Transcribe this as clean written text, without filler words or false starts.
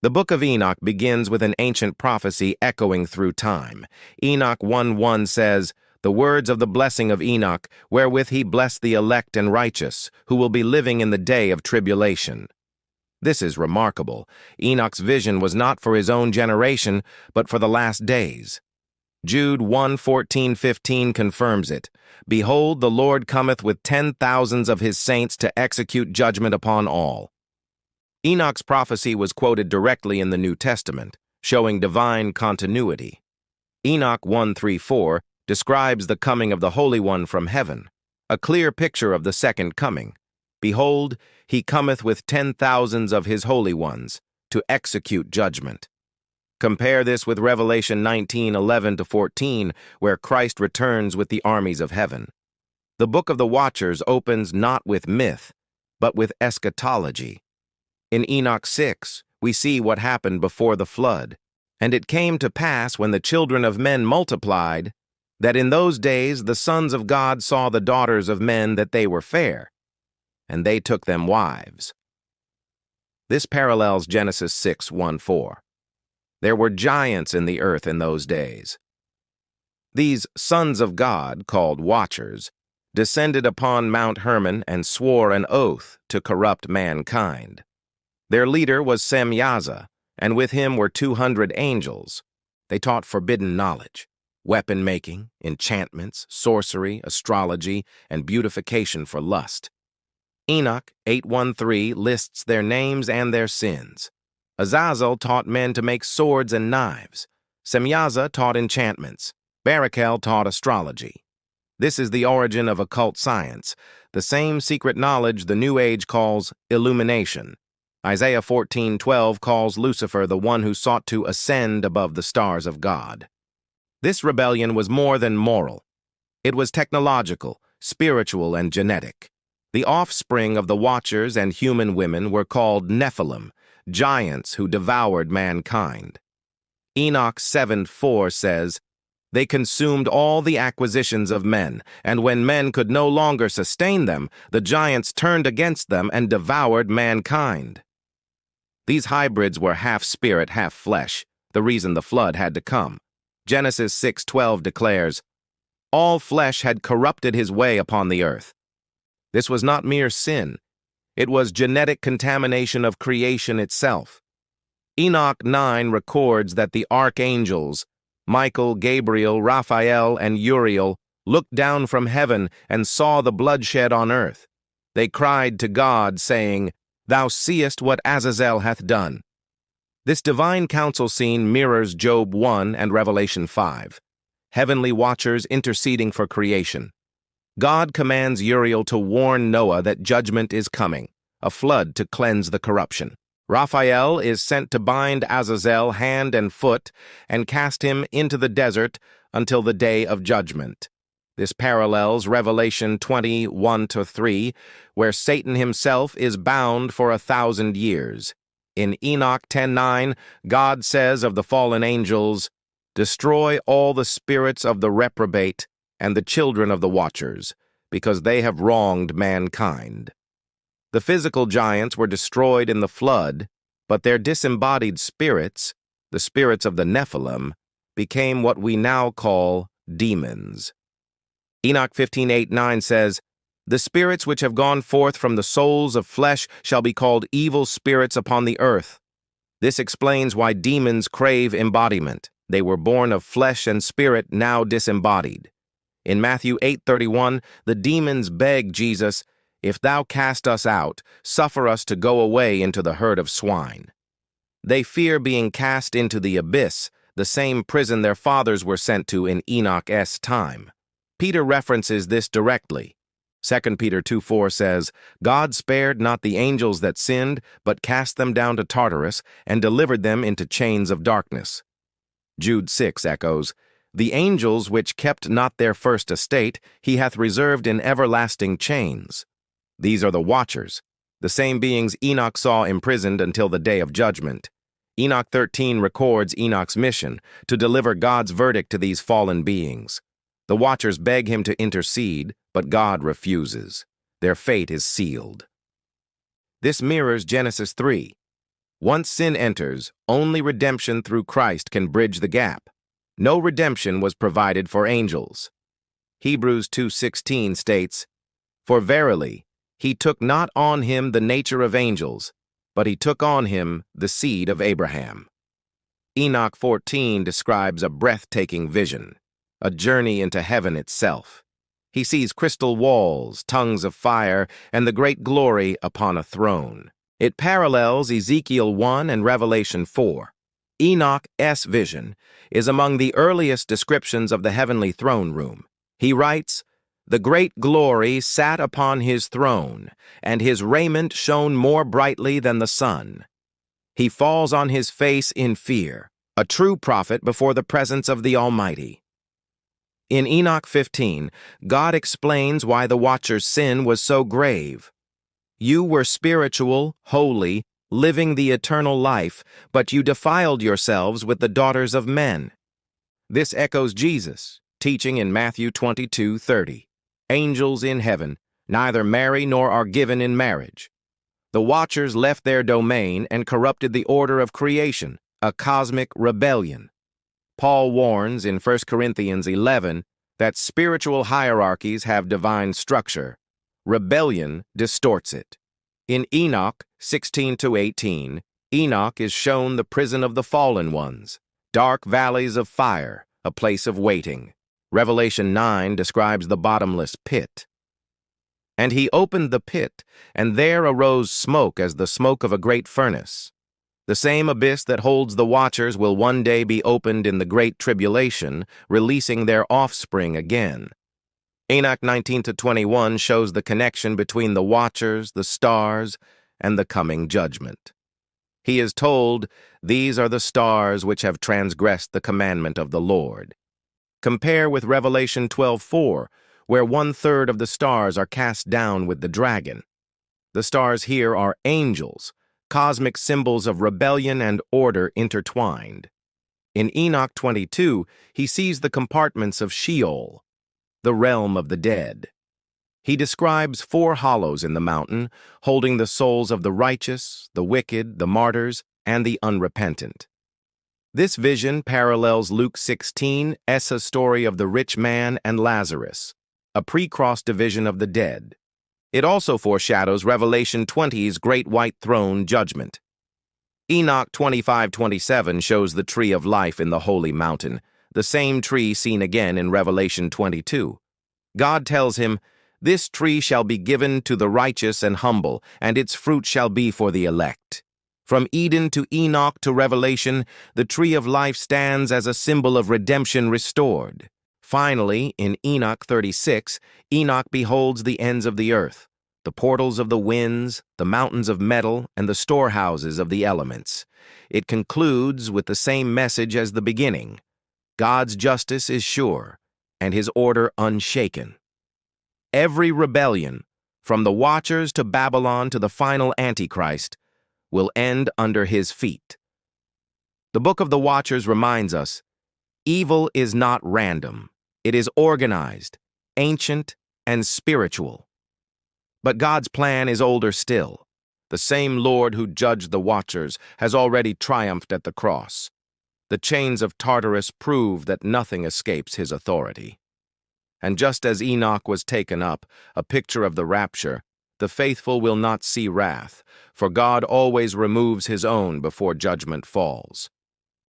The book of Enoch begins with an ancient prophecy echoing through time. Enoch 1:1 says, "The words of the blessing of Enoch, wherewith he blessed the elect and righteous, who will be living in the day of tribulation." This is remarkable. Enoch's vision was not for his own generation, but for the last days. Jude 1:14-15 confirms it. "Behold, the Lord cometh with 10,000s of his saints to execute judgment upon all." Enoch's prophecy was quoted directly in the New Testament, showing divine continuity. Enoch 1:3-4 describes the coming of the Holy One from heaven, a clear picture of the second coming. "Behold, he cometh with 10,000s of his holy ones, to execute judgment." Compare this with Revelation 19:11-14, where Christ returns with the armies of heaven. The Book of the Watchers opens not with myth, but with eschatology. In Enoch 6, we see what happened before the flood. "And it came to pass, when the children of men multiplied, that in those days the sons of God saw the daughters of men that they were fair, and they took them wives." This parallels Genesis 6:1-4. There were giants in the earth in those days. These sons of God, called Watchers, descended upon Mount Hermon and swore an oath to corrupt mankind. Their leader was Semyaza, and with him were 200 angels. They taught forbidden knowledge, weapon-making, enchantments, sorcery, astrology, and beautification for lust. Enoch 8:1-3 lists their names and their sins. Azazel taught men to make swords and knives. Semyaza taught enchantments. Barakel taught astrology. This is the origin of occult science, the same secret knowledge the New Age calls illumination. Isaiah 14:12 calls Lucifer the one who sought to ascend above the stars of God. This rebellion was more than moral. It was technological, spiritual, and genetic. The offspring of the Watchers and human women were called Nephilim, giants who devoured mankind. Enoch 7:4 says, "They consumed all the acquisitions of men, and when men could no longer sustain them, the giants turned against them and devoured mankind." These hybrids were half spirit, half flesh, the reason the flood had to come. Genesis 6:12 declares, "All flesh had corrupted his way upon the earth." This was not mere sin. It was genetic contamination of creation itself. Enoch 9 records that the archangels, Michael, Gabriel, Raphael, and Uriel, looked down from heaven and saw the bloodshed on earth. They cried to God, saying, "Thou seest what Azazel hath done." This divine council scene mirrors Job 1 and Revelation 5, heavenly watchers interceding for creation. God commands Uriel to warn Noah that judgment is coming, a flood to cleanse the corruption. Raphael is sent to bind Azazel hand and foot and cast him into the desert until the day of judgment. This parallels Revelation 20:1-3, where Satan himself is bound for 1,000 years. In Enoch 10:9, God says of the fallen angels, "Destroy all the spirits of the reprobate and the children of the Watchers, because they have wronged mankind." The physical giants were destroyed in the flood, but their disembodied spirits, the spirits of the Nephilim, became what we now call demons. Enoch 15:8-9 says, "The spirits which have gone forth from the souls of flesh shall be called evil spirits upon the earth." This explains why demons crave embodiment. They were born of flesh and spirit, now disembodied. In Matthew 8:31, the demons beg Jesus, "If thou cast us out, suffer us to go away into the herd of swine." They fear being cast into the abyss, the same prison their fathers were sent to in Enoch's time. Peter references this directly. 2 Peter 2:4 says, "God spared not the angels that sinned, but cast them down to Tartarus, and delivered them into chains of darkness." Jude 6 echoes, "The angels which kept not their first estate, he hath reserved in everlasting chains." These are the Watchers, the same beings Enoch saw imprisoned until the day of judgment. Enoch 13 records Enoch's mission, to deliver God's verdict to these fallen beings. The Watchers beg him to intercede, but God refuses. Their fate is sealed. This mirrors Genesis 3. Once sin enters, only redemption through Christ can bridge the gap. No redemption was provided for angels. Hebrews 2:16 states, "For verily, he took not on him the nature of angels, but he took on him the seed of Abraham." Enoch 14 describes a breathtaking vision, a journey into heaven itself. He sees crystal walls, tongues of fire, and the great glory upon a throne. It parallels Ezekiel 1 and Revelation 4. Enoch's vision is among the earliest descriptions of the heavenly throne room. He writes, "The great glory sat upon his throne, and his raiment shone more brightly than the sun. He falls on his face in fear, a true prophet before the presence of the Almighty." In Enoch 15, God explains why the Watcher's sin was so grave. "You were spiritual, holy, living the eternal life, but you defiled yourselves with the daughters of men." This echoes Jesus' teaching in Matthew 22:30. "Angels in heaven neither marry nor are given in marriage." The Watchers left their domain and corrupted the order of creation, a cosmic rebellion. Paul warns in 1 Corinthians 11 that spiritual hierarchies have divine structure. Rebellion distorts it. In Enoch 16-18, Enoch is shown the prison of the fallen ones, dark valleys of fire, a place of waiting. Revelation 9 describes the bottomless pit. "And he opened the pit, and there arose smoke as the smoke of a great furnace." The same abyss that holds the Watchers will one day be opened in the Great Tribulation, releasing their offspring again. Enoch 19-21 shows the connection between the Watchers, the stars, and the coming judgment. He is told, "These are the stars which have transgressed the commandment of the Lord." Compare with Revelation 12:4, where 1/3 of the stars are cast down with the dragon. The stars here are angels, cosmic symbols of rebellion and order intertwined. In Enoch 22, he sees the compartments of Sheol, the realm of the dead. He describes 4 hollows in the mountain, holding the souls of the righteous, the wicked, the martyrs, and the unrepentant. This vision parallels Luke 16's story of the rich man and Lazarus, a pre-cross division of the dead. It also foreshadows Revelation 20's great white throne judgment. Enoch 25:27 shows the tree of life in the holy mountain, the same tree seen again in Revelation 22. God tells him, "This tree shall be given to the righteous and humble, and its fruit shall be for the elect." From Eden to Enoch to Revelation, the tree of life stands as a symbol of redemption restored. Finally, in Enoch 36, Enoch beholds the ends of the earth, the portals of the winds, the mountains of metal, and the storehouses of the elements. It concludes with the same message as the beginning. God's justice is sure, and his order unshaken. Every rebellion, from the Watchers to Babylon to the final Antichrist, will end under his feet. The Book of the Watchers reminds us, evil is not random. It is organized, ancient, and spiritual. But God's plan is older still. The same Lord who judged the Watchers has already triumphed at the cross. The chains of Tartarus prove that nothing escapes his authority. And just as Enoch was taken up, a picture of the rapture, the faithful will not see wrath, for God always removes his own before judgment falls.